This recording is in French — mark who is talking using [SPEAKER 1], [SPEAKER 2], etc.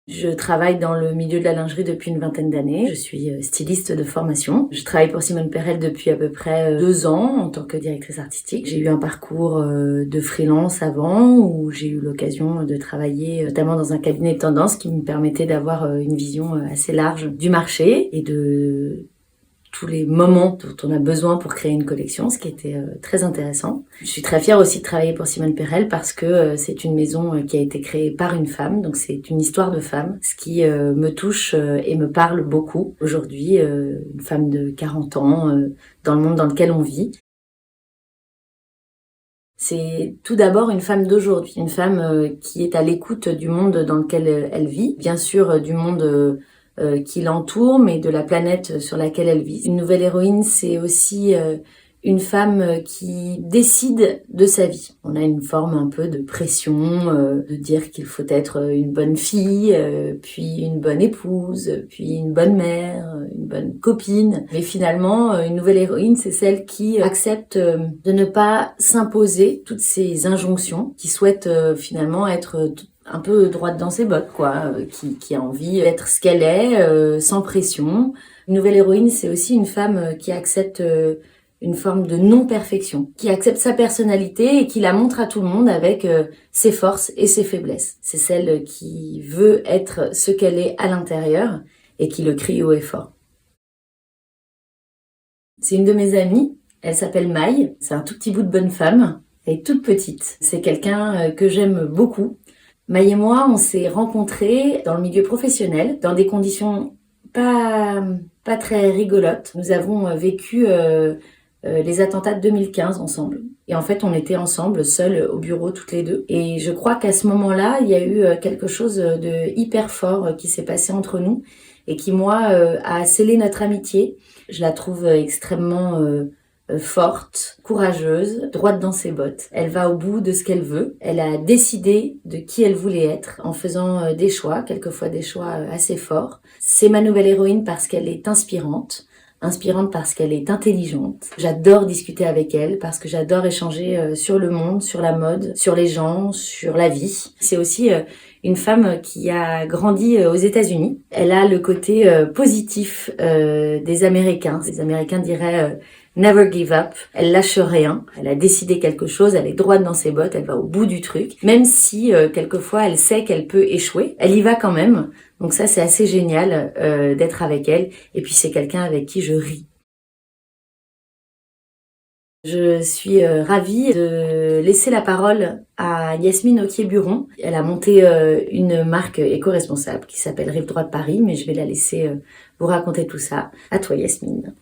[SPEAKER 1] Je travaille dans le milieu de la lingerie depuis une vingtaine d'années. Je suis styliste de formation. Je travaille pour Simone Perel depuis à peu près 2 ans en tant que directrice artistique. J'ai eu un parcours de freelance avant où j'ai eu l'occasion de travailler notamment dans un cabinet de tendance qui me permettait d'avoir une vision assez large du marché et de tous les moments dont on a besoin pour créer une collection, ce qui était très intéressant. Je suis très fière aussi de travailler pour Simone Perel parce que c'est une maison qui a été créée par une femme, donc c'est une histoire de femme, ce qui me touche et me parle beaucoup. Aujourd'hui, une femme de 40 ans dans le monde dans lequel on vit. C'est tout d'abord une femme d'aujourd'hui, une femme qui est à l'écoute du monde dans lequel elle vit, bien sûr du monde qui l'entoure, mais de la planète sur laquelle elle vit. Une nouvelle héroïne, c'est aussi une femme qui décide de sa vie. On a une forme un peu de pression, de dire qu'il faut être une bonne fille, puis une bonne épouse, puis une bonne mère, une bonne copine. Mais finalement, une nouvelle héroïne, c'est celle qui accepte de ne pas s'imposer toutes ces injonctions, qui souhaite finalement être un peu droite dans ses bottes, quoi, qui a envie d'être ce qu'elle est, sans pression. Une nouvelle héroïne, c'est aussi une femme qui accepte une forme de non-perfection, qui accepte sa personnalité et qui la montre à tout le monde avec ses forces et ses faiblesses. C'est celle qui veut être ce qu'elle est à l'intérieur et qui le crie haut et fort. C'est une de mes amies, elle s'appelle Maï, c'est un tout petit bout de bonne femme, elle est toute petite. C'est quelqu'un que j'aime beaucoup. Maï et moi, on s'est rencontrés dans le milieu professionnel, dans des conditions pas très rigolotes. Nous avons vécu les attentats de 2015 ensemble. Et en fait, on était ensemble, seuls au bureau, toutes les deux. Et je crois qu'à ce moment-là, il y a eu quelque chose de hyper fort qui s'est passé entre nous et qui, moi, a scellé notre amitié. Je la trouve extrêmement forte, courageuse, droite dans ses bottes. Elle va au bout de ce qu'elle veut. Elle a décidé de qui elle voulait être en faisant des choix, quelquefois des choix assez forts. C'est ma nouvelle héroïne parce qu'elle est inspirante parce qu'elle est intelligente. J'adore discuter avec elle parce que j'adore échanger sur le monde, sur la mode, sur les gens, sur la vie. C'est aussi une femme qui a grandi aux États-Unis. Elle a le côté positif des Américains. Les Américains diraient never give up. Elle lâche rien. Elle a décidé quelque chose. Elle est droite dans ses bottes. Elle va au bout du truc. Même si quelquefois elle sait qu'elle peut échouer, elle y va quand même. Donc ça, c'est assez génial d'être avec elle. Et puis c'est quelqu'un avec qui je ris. Je suis ravie de laisser la parole à Yasmine Ocquier-Buron. Elle a monté une marque éco-responsable qui s'appelle Rive Droite Paris, mais je vais la laisser vous raconter tout ça. À toi, Yasmine.